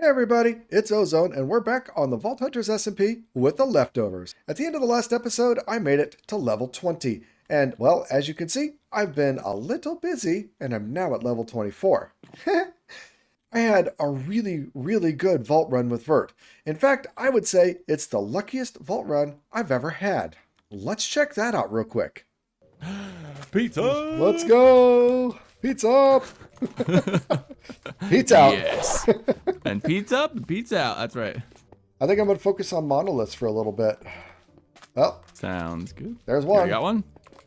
Hey everybody, it's Ozone, and we're back on the Vault Hunters SMP with the leftovers. At the end of the last episode, I made it to level 20, and well, as you can see, I've been a little busy, and I'm now at level 24. I had a really good vault run with Vert. In fact, I would say it's the luckiest vault run I've ever had. Let's check that out real quick. Pizza! Let's go! Pizza up! Pizza out! Yes. And pizza up and pizza out. That's right. I think I'm going to focus on monoliths for a little bit. Oh, Sounds good. there's Here, one. you got one?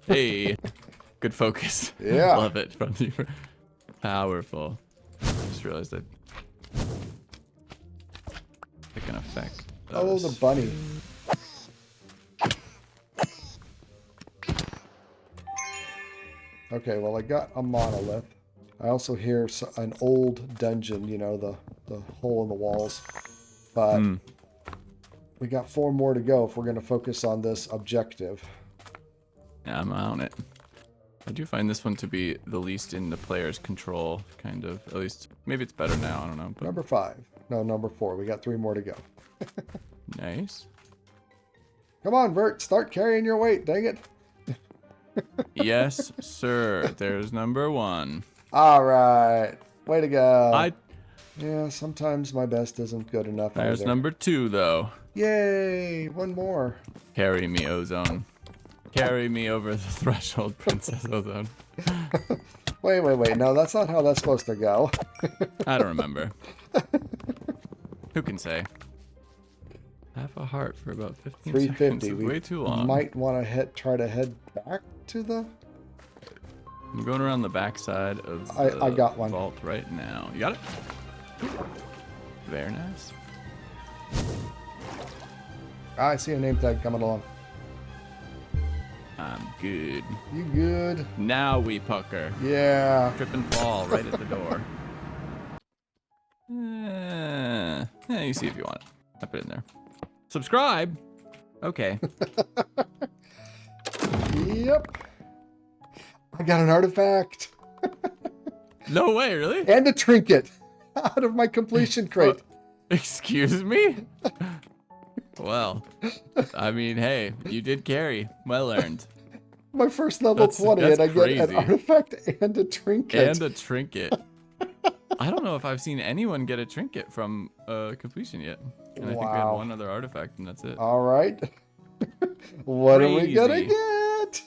Hey. Good focus. Yeah. Love it from you. Powerful. Just realized that it can affect Oh, those. the bunny. Okay, well, I got a monolith. I also hear an old dungeon, you know, the hole in the walls. But we got 4 more to go if we're going to focus on this objective. Yeah, I'm on it. I do find this one to be the least in the player's control, kind of. At least, maybe it's better now, I don't know. But Number 5. No, number 4. We got 3 more to go. nice. Come on, Vert. Start carrying your weight. Dang it. Yes, sir. There's number 1. All right. Way to go. I Yeah, sometimes my best isn't good enough There's either. number 2, though. Yay. 1 more. Carry me, Ozone. Carry me over the threshold, Princess Ozone. Wait. No, that's not how that's supposed to go. I don't remember. Who can say? Half a heart for about 15 seconds 350. is We way too long. might want to try to head back to the... I'm going around the backside of I the got one. vault right now. You got it? Very nice. I see a name tag coming along. I'm good. You good? Now we pucker. Yeah. Trip and fall right at the door. Yeah, you see if you want it. I put it in there. Subscribe. Okay. Yep. I got an artifact. No way, really? And a trinket out of my completion crate. Excuse me? Well, I mean, hey, you did carry. Well earned. My first level 20 and I get crazy. an artifact and a trinket. And a trinket. I don't know if I've seen anyone get a trinket from completion yet. And I think we had Wow. one other artifact and that's it. All right. What are we gonna Crazy. get?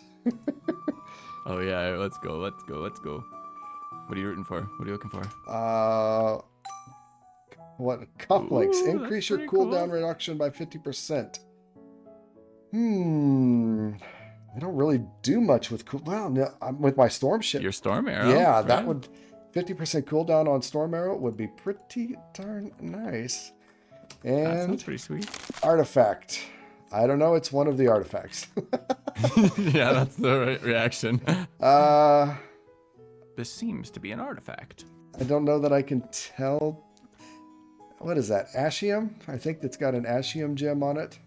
Oh yeah, let's go. What are you rooting for? What are you looking for? What cufflinks? Ooh, Increase that's your pretty cooldown cool. reduction by 50%. I don't really do much with well, no, with my storm ship. Your storm arrow? Yeah, that right? would 50% cooldown on storm arrow would be pretty darn nice. That sounds And pretty sweet. artifact. I don't know. It's one of the artifacts. Yeah, that's the right reaction. I This seems to be an artifact. don't know that I can tell. What is that? Ashium? I think it's got an Ashium gem on it.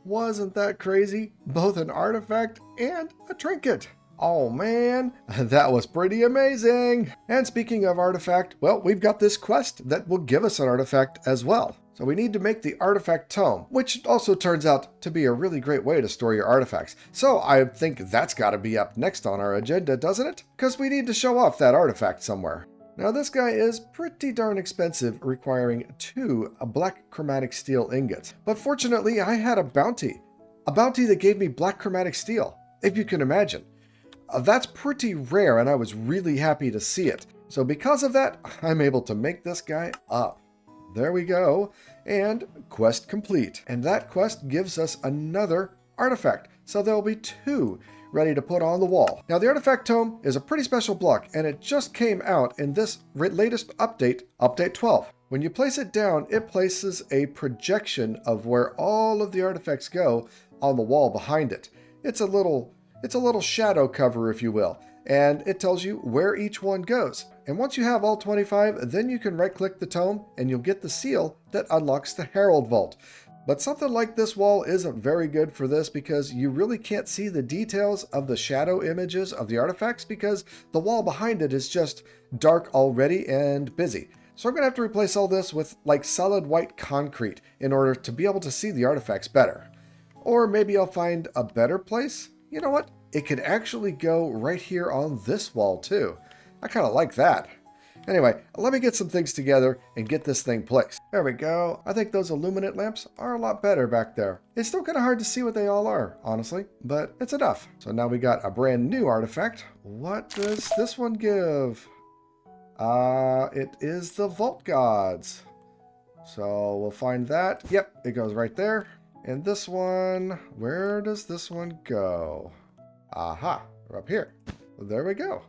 Wasn't that crazy? Both an artifact and a trinket. Oh man, that was pretty amazing. And speaking of artifact, well, we've got this quest that will give us an artifact as well. So we need to make the artifact tome, which also turns out to be a really great way to store your artifacts. So I think that's got to be up next on our agenda, doesn't it? Because we need to show off that artifact somewhere. Now this guy is pretty darn expensive, requiring 2 black chromatic steel ingots. But fortunately, I had a bounty that gave me black chromatic steel, if you can imagine. That's pretty rare, and I was really happy to see it. So because of that, I'm able to make this guy up. There we go, and quest complete. And that quest gives us another artifact, so there'll be 2 ready to put on the wall. Now the artifact tome is a pretty special block, and it just came out in this latest update, update 12. When you place it down, it places a projection of where all of the artifacts go on the wall behind it. It's a little shadow cover, if you will, and it tells you where each one goes. And once you have all 25, then you can right-click the tome and you'll get the seal that unlocks the Herald Vault. But something like this wall isn't very good for this because you really can't see the details of the shadow images of the artifacts because the wall behind it is just dark already and busy. So I'm going to have to replace all this with like solid white concrete in order to be able to see the artifacts better. Or maybe I'll find a better place. You know what? It could actually go right here on this wall too. I kind of like that. Anyway, let me get some things together and get this thing placed. There we go. I think those illuminate lamps are a lot better back there. It's still kind of hard to see what they all are, honestly, but it's enough. So now we got a brand new artifact. What does this one give? It is the Vault Gods. So we'll find that. Yep, it goes right there. And this one, where does this one go? Aha, we're up here. There we go.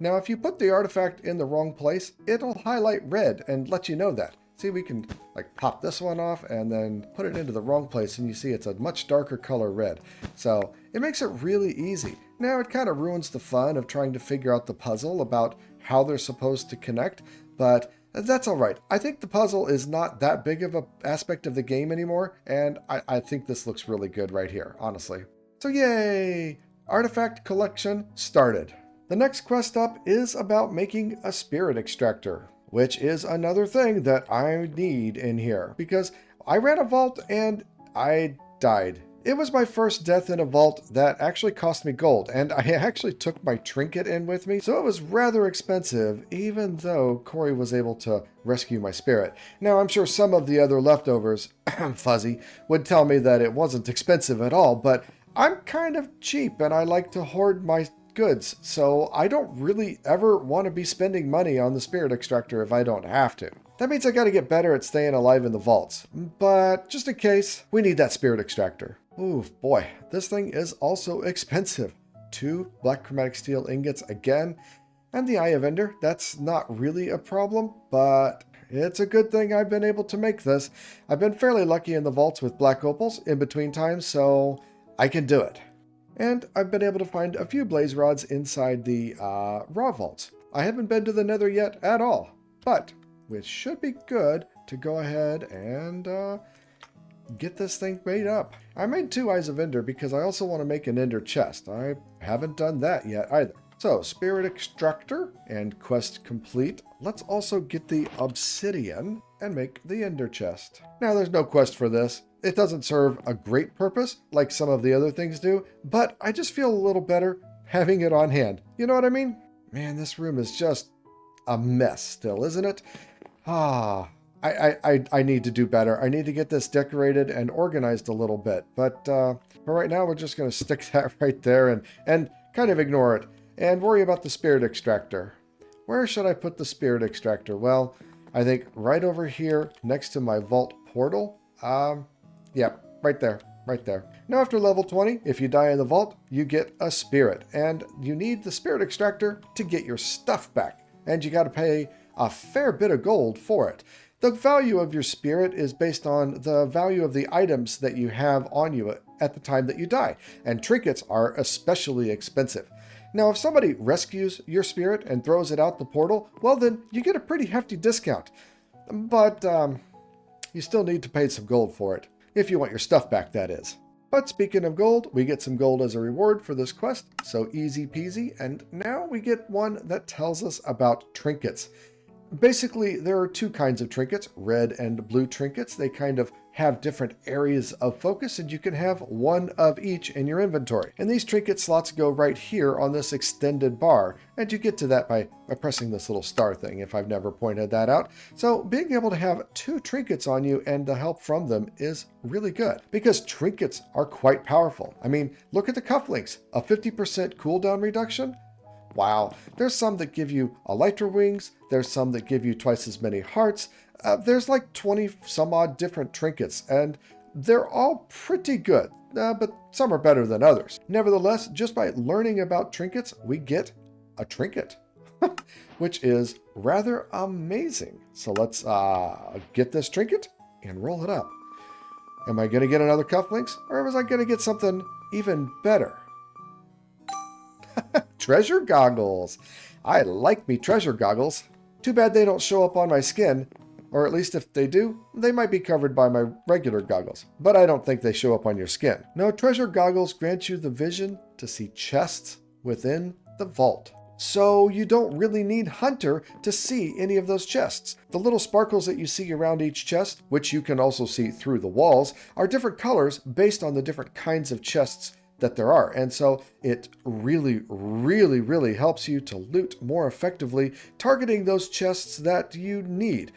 Now, if you put the artifact in the wrong place, it'll highlight red and let you know that. See, we can like pop this one off and then put it into the wrong place, and you see it's a much darker color red. So it makes it really easy. Now, it kind of ruins the fun of trying to figure out the puzzle about how they're supposed to connect, but that's all right. I think the puzzle is not that big of an aspect of the game anymore, and I think this looks really good right here, honestly. So yay! Artifact collection started. The next quest up is about making a spirit extractor, which is another thing that I need in here because I ran a vault and I died. It was my first death in a vault that actually cost me gold, and I actually took my trinket in with me, so it was rather expensive, even though Corey was able to rescue my spirit. Now, I'm sure some of the other leftovers, Fuzzy, would tell me that it wasn't expensive at all, but I'm kind of cheap and I like to hoard my goods, so I don't really ever want to be spending money on the spirit extractor if I don't have to. That means I got to get better at staying alive in the vaults, but just in case, we need that spirit extractor. Ooh, boy, this thing is also expensive. 2 black chromatic steel ingots again, and the Eye of Ender. That's not really a problem, but it's a good thing I've been able to make this. I've been fairly lucky in the vaults with black opals in between times, so I can do it. And I've been able to find a few blaze rods inside the raw vaults. I haven't been to the nether yet at all, but it should be good to go ahead and get this thing made up. I made 2 Eyes of Ender because I also want to make an Ender chest. I haven't done that yet either. So, spirit extractor and quest complete. Let's also get the obsidian and make the Ender chest. Now, there's no quest for this. It doesn't serve a great purpose like some of the other things do, but I just feel a little better having it on hand. You know what I mean? Man, this room is just a mess still, isn't it? I need to do better. I need to get this decorated and organized a little bit, but for right now, we're just going to stick that right there and kind of ignore it and worry about the spirit extractor. Where should I put the spirit extractor? Well, I think right over here next to my vault portal. Yeah, right there. Now after level 20, if you die in the vault, you get a spirit, and you need the spirit extractor to get your stuff back, and you got to pay a fair bit of gold for it. The value of your spirit is based on the value of the items that you have on you at the time that you die, and trinkets are especially expensive. Now, if somebody rescues your spirit and throws it out the portal, well then you get a pretty hefty discount, but you still need to pay some gold for it. If you want your stuff back, that is. But speaking of gold, we get some gold as a reward for this quest, so easy peasy. And now we get one that tells us about trinkets. Basically, there are 2 kinds of trinkets, red and blue trinkets. They kind of have different areas of focus, and you can have one of each in your inventory. And these trinket slots go right here on this extended bar, and you get to that by pressing this little star thing, if I've never pointed that out. So being able to have 2 trinkets on you and the help from them is really good, because trinkets are quite powerful. I mean, look at the cufflinks, a 50% cooldown reduction. Wow, there's some that give you elytra wings, there's some that give you twice as many hearts, there's like 20 some odd different trinkets, and they're all pretty good, but some are better than others. Nevertheless, just by learning about trinkets, we get a trinket, which is rather amazing. So let's get this trinket and roll it up. Am I going to get another cufflinks, or was I going to get something even better? Treasure goggles. I like me treasure goggles. Too bad they don't show up on my skin, or at least if they do, they might be covered by my regular goggles, but I don't think they show up on your skin. No, treasure goggles grant you the vision to see chests within the vault. So you don't really need Hunter to see any of those chests. The little sparkles that you see around each chest, which you can also see through the walls, are different colors based on the different kinds of chests that there are. And so it really, really, really helps you to loot more effectively, targeting those chests that you need.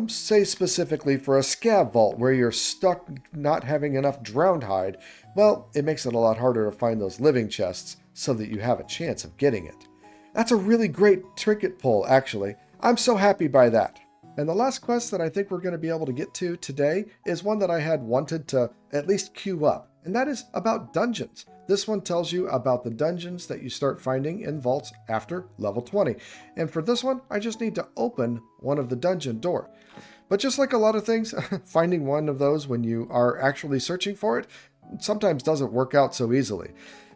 Say specifically for a scav vault where you're stuck not having enough drowned hide, well, it makes it a lot harder to find those living chests so that you have a chance of getting it. That's a really great trinket pull, actually. I'm so happy by that. And the last quest that I think we're going to be able to get to today is one that I had wanted to at least queue up, and that is about dungeons. This one tells you about the dungeons that you start finding in vaults after level 20. And for this one, I just need to open one of the dungeon door. But just like a lot of things, finding one of those when you are actually searching for it sometimes doesn't work out so easily.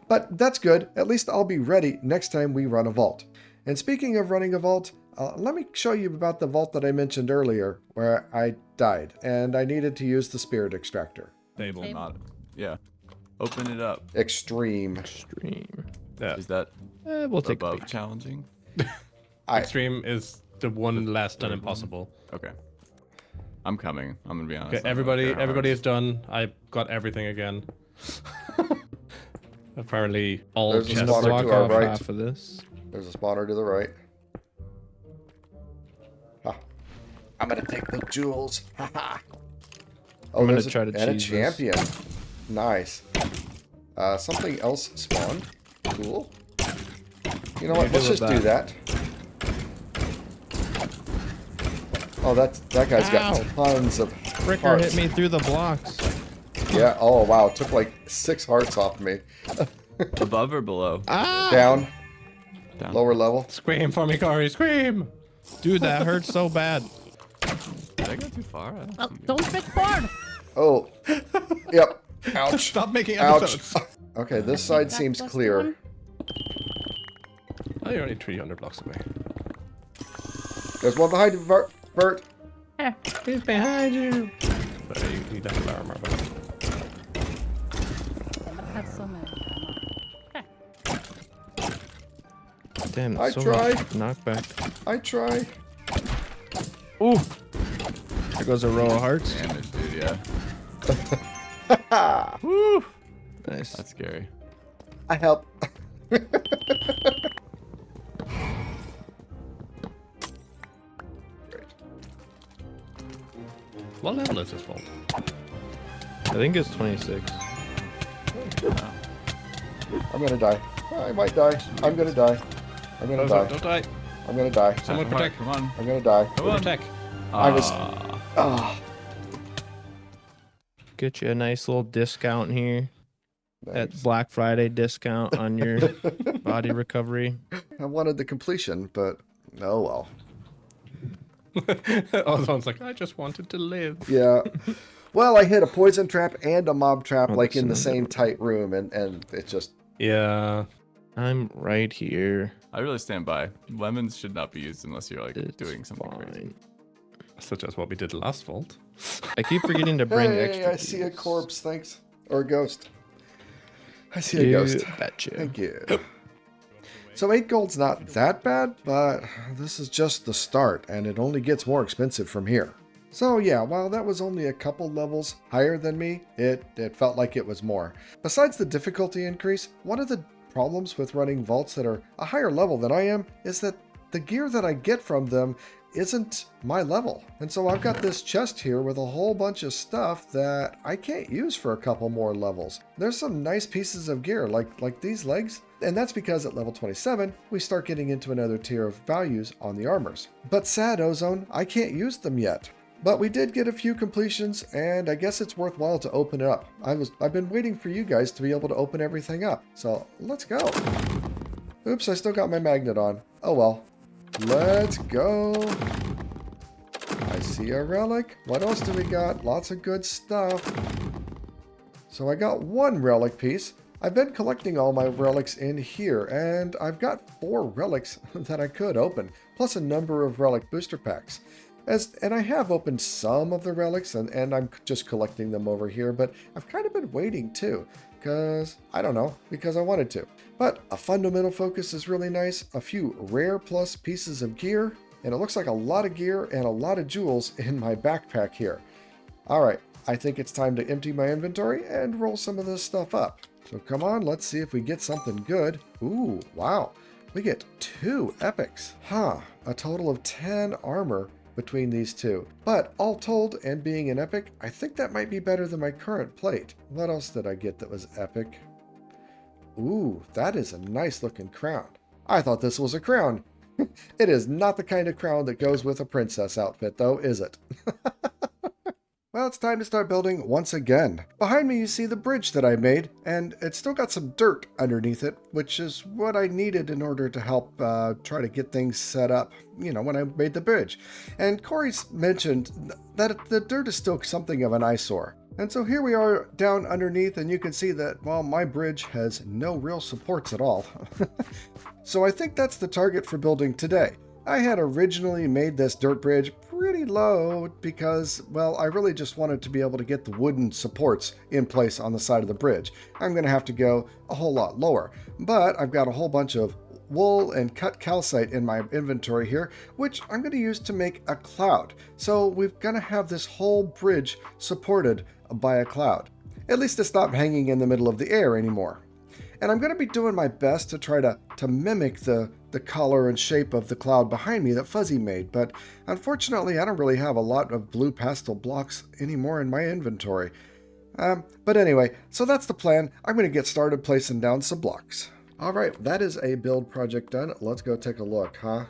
But that's good. At least I'll be ready next time we run a vault. And speaking of running a vault, let me show you about the vault that I mentioned earlier where I died and I needed to use the spirit extractor. Table. Not. Yeah. Open it up. Extreme. Yeah. Is that We'll take a above peek. challenging? Extreme is the one last done impossible. Okay. I'm coming. I'm gonna be honest. Okay, everybody is done. I got everything again. Apparently, all There's a chests. spawner Block to our off right. half of this. There's a spawner to the right. Ah. I'm gonna take the jewels. Ha ha. Oh, I'm gonna there's try to and a cheese this. champion. Nice. Something else spawned. Cool. You know what? do Let's with just do that. Oh, that guy's got tons of Fricker hearts. hit me through the blocks. Yeah. Oh wow. It took like 6 hearts off me. Above or below? Down. Down. Lower level. Scream for me, Corey! Scream! Dude, that hurts so bad. Did I go too far? I don't see Don't pick forward. Oh. Yep. Ouch. Stop making Ouch. episodes. Okay, this side That seems plus clear. one. Oh, you're only 300 blocks away. There's one behind you, Bert. Here. He's behind you. Sorry, you need that armor. But... I have so many. Damn, I so tried. much knockback. I try. Ooh. There goes a row of hearts. damage, dude. Yeah. Woo! Nice. That's scary. I help. What level is this vault? I think it's 26. I'm gonna die. I might die. I'm gonna die. I'm gonna die. Don't die. I'm gonna die. Someone Come on, protect. Come on. I'm gonna die. Come on. Protect. I was- Ah. Ah. Get you a nice little discount here. That Thanks. Black Friday discount on your body recovery. I wanted the completion, but oh well. Ozone's like, I just wanted to live. Yeah. Well, I hit a poison trap and a mob trap Oh, like that's in the another same one. tight room, and it just Yeah. I'm right here. I really stand by. Lemons should not be used unless you're like It's doing something crazy. fine. Such as what we did last vault. I keep forgetting to bring hey, extra. I see a keys. corpse. Thanks, or a ghost. I see a You ghost. betcha. Thank you. So 8 gold's not that bad, but this is just the start, and it only gets more expensive from here. So yeah, while that was only a couple levels higher than me, it felt like it was more. Besides the difficulty increase, one of the problems with running vaults that are a higher level than I am is that the gear that I get from them isn't my level. And so I've got this chest here with a whole bunch of stuff that I can't use for a couple more levels. There's some nice pieces of gear like these legs, and that's because at level 27 we start getting into another tier of values on the armors. But sad Ozone, I can't use them yet. But we did get a few completions, and I guess it's worthwhile to open it up. I've been waiting for you guys to be able to open everything up. So let's go. Oops, I still got my magnet on. Oh well. Let's go. I see a relic. What else do we got? Lots of good stuff. So I got 1 relic piece. I've been collecting all my relics in here, and I've got 4 relics that I could open, plus a number of relic booster packs. And I have opened some of the relics, and I'm just collecting them over here, but I've kind of been waiting too. Because, I don't know, because I wanted to. But a fundamental focus is really nice, a few rare plus pieces of gear, and it looks like a lot of gear and a lot of jewels in my backpack here. All right, I think it's time to empty my inventory and roll some of this stuff up. So come on, let's see if we get something good. Ooh, wow. We get 2 epics. Huh, a total of 10 armor between these two. But all told, and being an epic, I think that might be better than my current plate. What else did I get that was epic? Ooh, that is a nice looking crown. I thought this was a crown. It is not the kind of crown that goes with a princess outfit though, is it? Well, it's time to start building once again. Behind me you see the bridge that I made, and it's still got some dirt underneath it, which is what I needed in order to help try to get things set up, you know, when I made the bridge. And Corey's mentioned that the dirt is still something of an eyesore. And so here we are down underneath, and you can see that, well, my bridge has no real supports at all. So I think that's the target for building today. I had originally made this dirt bridge pretty low because, well, I really just wanted to be able to get the wooden supports in place on the side of the bridge. I'm going to have to go a whole lot lower, but I've got a whole bunch of wool and cut calcite in my inventory here, which I'm going to use to make a cloud. So we're going to have this whole bridge supported by a cloud. At least it's not hanging in the middle of the air anymore. And I'm going to be doing my best to try to mimic the color and shape of the cloud behind me that Fuzzy made, but unfortunately I don't really have a lot of blue pastel blocks anymore in my inventory. But anyway, so that's the plan. I'm going to get started placing down some blocks. Alright, that is a build project done. Let's go take a look, huh?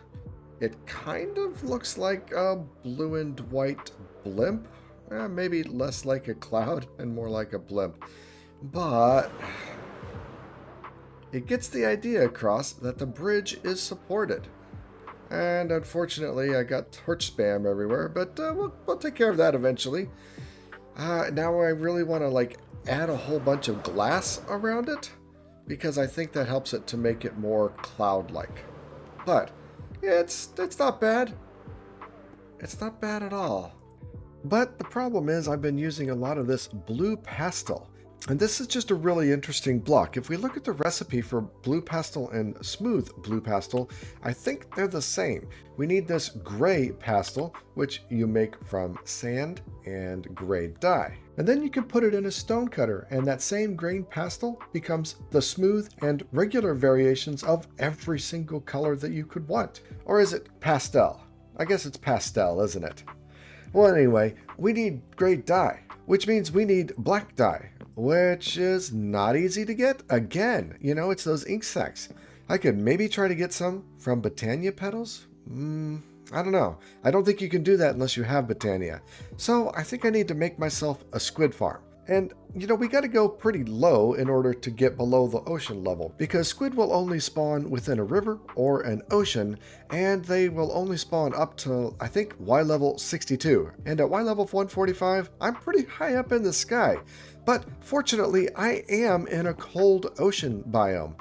It kind of looks like a blue and white blimp. Maybe less like a cloud and more like a blimp. But it gets the idea across that the bridge is supported. And unfortunately, I got torch spam everywhere, but we'll take care of that eventually. Now I really want to add a whole bunch of glass around it, because I think that helps it to make it more cloud-like. But it's not bad. It's not bad at all. But the problem is I've been using a lot of this blue pastel. And this is just a really interesting block. If we look at the recipe for blue pastel and smooth blue pastel, I think they're the same. We need this gray pastel, which you make from sand and gray dye. And then you can put it in a stone cutter, and that same grain pastel becomes the smooth and regular variations of every single color that you could want. Or is it pastel? I guess it's pastel, isn't it? Well, anyway, we need gray dye, which means we need black dye, which is not easy to get. Again, you know, it's those ink sacs. I could maybe try to get some from Botania petals. I don't know. I don't think you can do that unless you have Botania. So I think I need to make myself a squid farm. And, you know, we got to go pretty low in order to get below the ocean level, because squid will only spawn within a river or an ocean, and they will only spawn up to, I think, Y level 62. And at Y level 145, I'm pretty high up in the sky. But fortunately, I am in a cold ocean biome,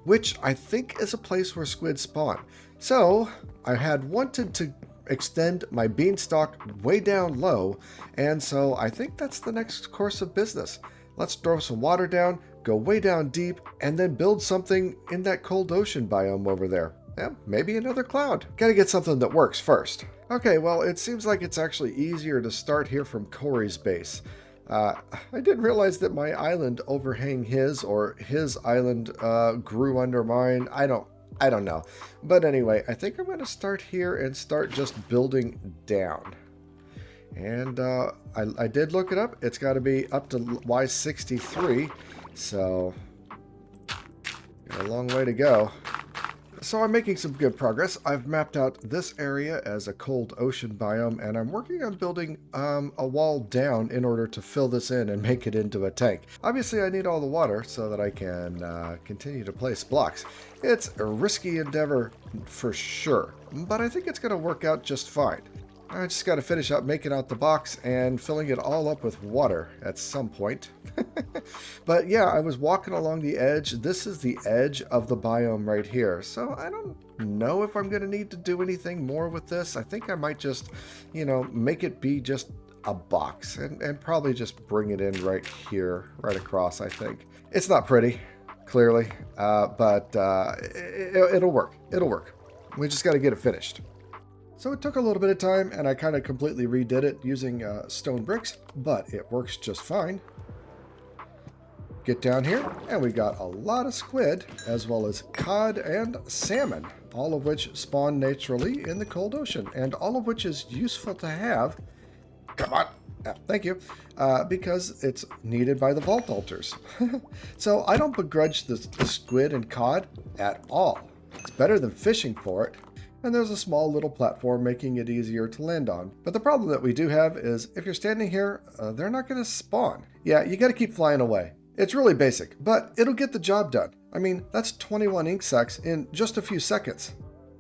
which I think is a place where squid spawn. So I had wanted to extend my beanstalk way down low, and so I think that's the next course of business. Let's throw some water down, go way down deep, and then build something in that cold ocean biome over there. Yeah, maybe another cloud. Gotta get something that works first. Okay, well, it seems like it's actually easier to start here from Corey's base. I didn't realize that my island overhang his, or his island grew under mine. I don't know. But anyway, I think I'm going to start here and start just building down. And I did look it up. It's got to be up to Y63. So, got a long way to go. So I'm making some good progress. I've mapped out this area as a cold ocean biome, and I'm working on building a wall down in order to fill this in and make it into a tank. Obviously, I need all the water so that I can continue to place blocks. It's a risky endeavor for sure, but I think it's going to work out just fine. I just got to finish up making out the box and filling it all up with water at some point. But yeah, I was walking along the edge. This is the edge of the biome right here. So I don't know if I'm going to need to do anything more with this. I think I might just, you know, make it be just a box and probably just bring it in right here, right across, I think. It's not pretty, clearly, but it'll work. It'll work. We just got to get it finished. So it took a little bit of time, and I kind of completely redid it using stone bricks, but it works just fine. Get down here, and we got a lot of squid, as well as cod and salmon, all of which spawn naturally in the cold ocean, and all of which is useful to have. Come on. Thank you. Because it's needed by the vault altars. So I don't begrudge the squid and cod at all. It's better than fishing for it. And there's a small little platform making it easier to land on. But the problem that we do have is if you're standing here, they're not going to spawn. Yeah, you got to keep flying away. It's really basic, but it'll get the job done. I mean, that's 21 ink sacs in just a few seconds.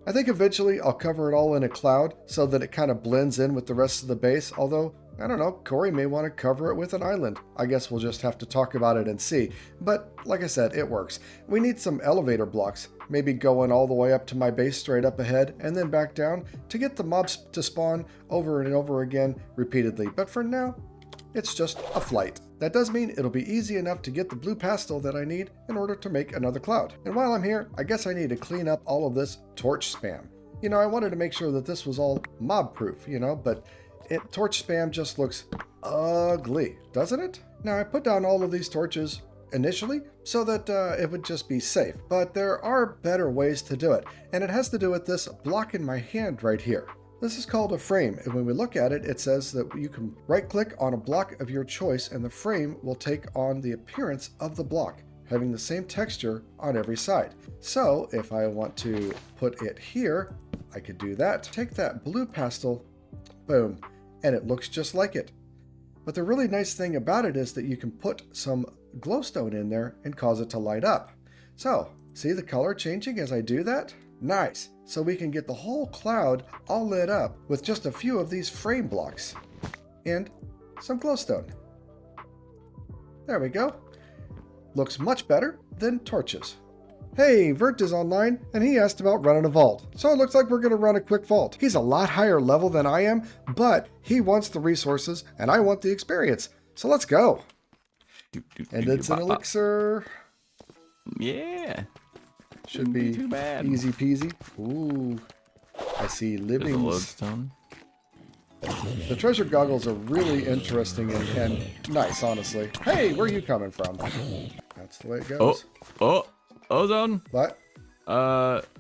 I think eventually I'll cover it all in a cloud so that it kind of blends in with the rest of the base, although, I don't know, Corey may want to cover it with an island. I guess we'll just have to talk about it and see. But like I said, it works. We need some elevator blocks, maybe going all the way up to my base straight up ahead and then back down to get the mobs to spawn over and over again repeatedly. But for now, it's just a flight. That does mean it'll be easy enough to get the blue pastel that I need in order to make another cloud. And while I'm here, I guess I need to clean up all of this torch spam. You know, I wanted to make sure that this was all mob proof, you know, but torch spam just looks ugly, doesn't it? Now I put down all of these torches initially so that it would just be safe, but there are better ways to do it. And it has to do with this block in my hand right here. This is called a frame, and when we look at it, it says that you can right-click on a block of your choice and the frame will take on the appearance of the block, having the same texture on every side. So if I want to put it here, I could do that. Take that blue pastel, boom, and it looks just like it. But the really nice thing about it is that you can put some glowstone in there and cause it to light up. So, see the color changing as I do that? Nice. So we can get the whole cloud all lit up with just a few of these frame blocks and some glowstone. There we go. Looks much better than torches. Hey, Vert is online and he asked about running a vault. So it looks like we're going to run a quick vault. He's a lot higher level than I am, but he wants the resources and I want the experience. So let's go. And it's an elixir. Yeah. Should be too bad. Easy peasy. Ooh, I see There's a livings. lodestone. The treasure goggles are really interesting and nice, honestly. Hey, where are you coming from? That's the way it goes. Oh, Ozone. What?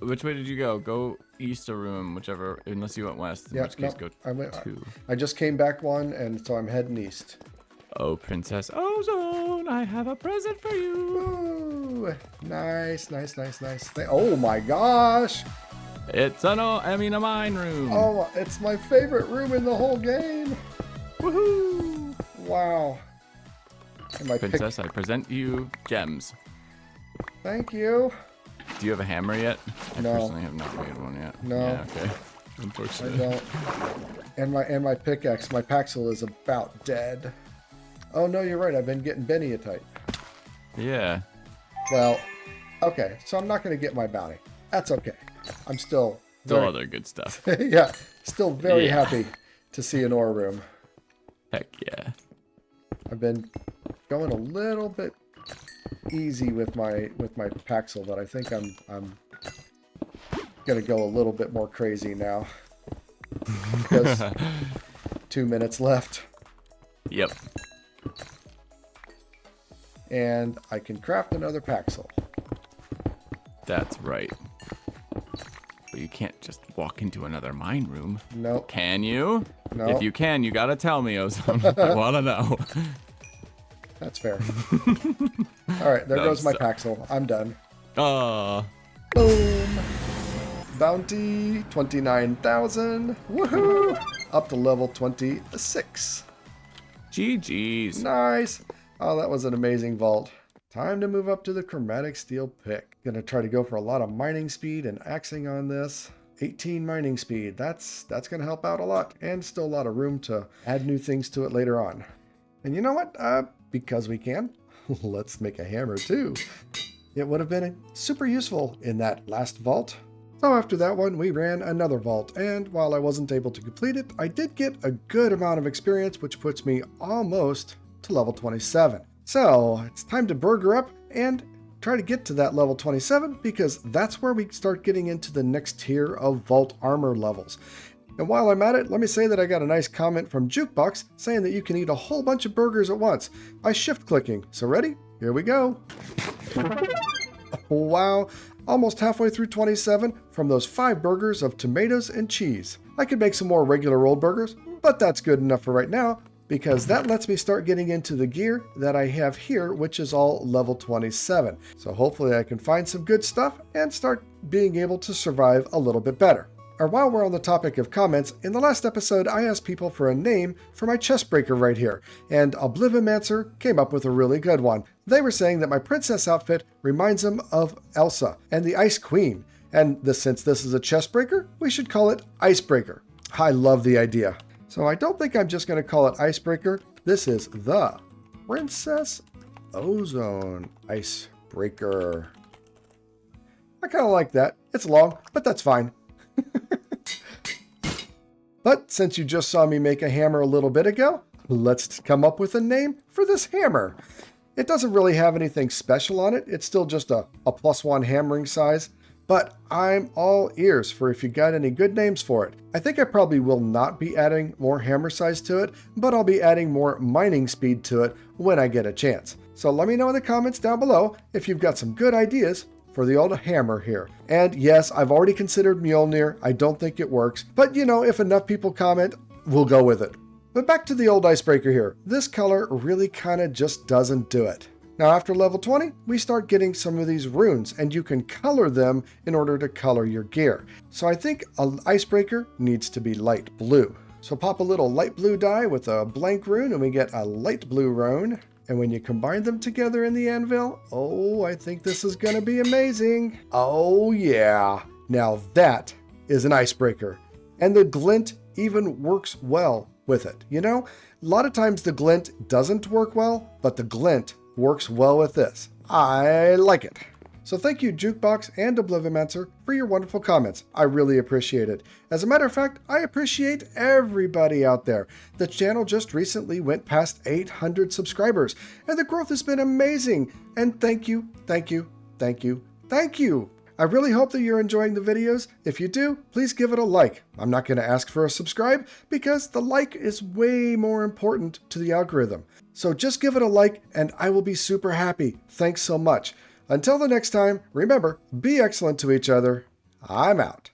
Which way did you go? Go east or room, whichever. Unless you went west, in which case go two. I just came back one, and so I'm heading east. Oh, Princess Ozone, I have a present for you. Ooh, nice. Oh my gosh! It's a mine room. Oh, it's my favorite room in the whole game. Woohoo! Wow. And my Princess, I present you gems. Thank you. Do you have a hammer yet? I No. personally have not made one yet. No. Yeah, okay. I Unfortunately. don't. And my pickaxe, my Paxel is about dead. Oh no, you're right. I've been getting Bennyatite. Yeah. Well, okay. So I'm not going to get my bounty. That's okay. I'm still Other good stuff. yeah, still very Yeah. happy to see an ore room. Heck yeah. I've been going a little bit easy with my Paxel, but I think I'm gonna go a little bit more crazy now. Because 2 minutes left. Yep. And I can craft another Paxel. That's right. But you can't just walk into another mine room. Nope. Can you? No. If you can, you gotta tell me, Ozone. I wanna know. That's fair. All right, there No, goes my so- Paxel. I'm done. Boom. Bounty 29,000. Woohoo! Up to level 26. GG's. Nice. Oh, that was an amazing vault. Time to move up to the chromatic steel pick. Gonna try to go for a lot of mining speed and axing on this. 18 mining speed. That's gonna help out a lot, and still a lot of room to add new things to it later on. And you know what? Because we can, let's make a hammer too. It would have been super useful in that last vault. So after that one, we ran another vault, and while I wasn't able to complete it, I did get a good amount of experience, which puts me almost to level 27. So it's time to burger up and try to get to that level 27, because that's where we start getting into the next tier of vault armor levels. And while I'm at it, let me say that I got a nice comment from Jukebox saying that you can eat a whole bunch of burgers at once by shift clicking. So ready? Here we go. Wow, almost halfway through 27 from those 5 burgers of tomatoes and cheese. I could make some more regular old burgers, but that's good enough for right now, because that lets me start getting into the gear that I have here, which is all level 27. So hopefully I can find some good stuff and start being able to survive a little bit better. Or while we're on the topic of comments, in the last episode I asked people for a name for my chest breaker right here, and Oblivimancer came up with a really good one. They were saying that my princess outfit reminds them of Elsa and the Ice Queen, and since this is a chest breaker, we should call it Icebreaker. I love the idea. So I don't think I'm just going to call it Icebreaker. This is the Princess Ozone Icebreaker. I kind of like that. It's long, but that's fine. But since you just saw me make a hammer a little bit ago, let's come up with a name for this hammer. It doesn't really have anything special on it. It's still just a +1 hammering size, but I'm all ears for if you got any good names for it. I think I probably will not be adding more hammer size to it, but I'll be adding more mining speed to it when I get a chance. So let me know in the comments down below if you've got some good ideas for the old hammer here. And yes, I've already considered Mjolnir. I don't think it works, but you know, if enough people comment, we'll go with it. But back to the old icebreaker here. This color really kind of just doesn't do it. Now after level 20, we start getting some of these runes, and you can color them in order to color your gear. So I think an icebreaker needs to be light blue. So pop a little light blue die with a blank rune and we get a light blue rune. And when you combine them together in the anvil, oh, I think this is going to be amazing. Oh yeah, now that is an icebreaker. And the glint even works well with it. You know, a lot of times the glint doesn't work well, but the glint works well with this. I like it. So thank you, Jukebox and Oblivimancer, for your wonderful comments. I really appreciate it. As a matter of fact, I appreciate everybody out there. The channel just recently went past 800 subscribers, and the growth has been amazing. And thank you, thank you, thank you, thank you. I really hope that you're enjoying the videos. If you do, please give it a like. I'm not going to ask for a subscribe because the like is way more important to the algorithm. So just give it a like and I will be super happy. Thanks so much. Until the next time, remember, be excellent to each other. I'm out.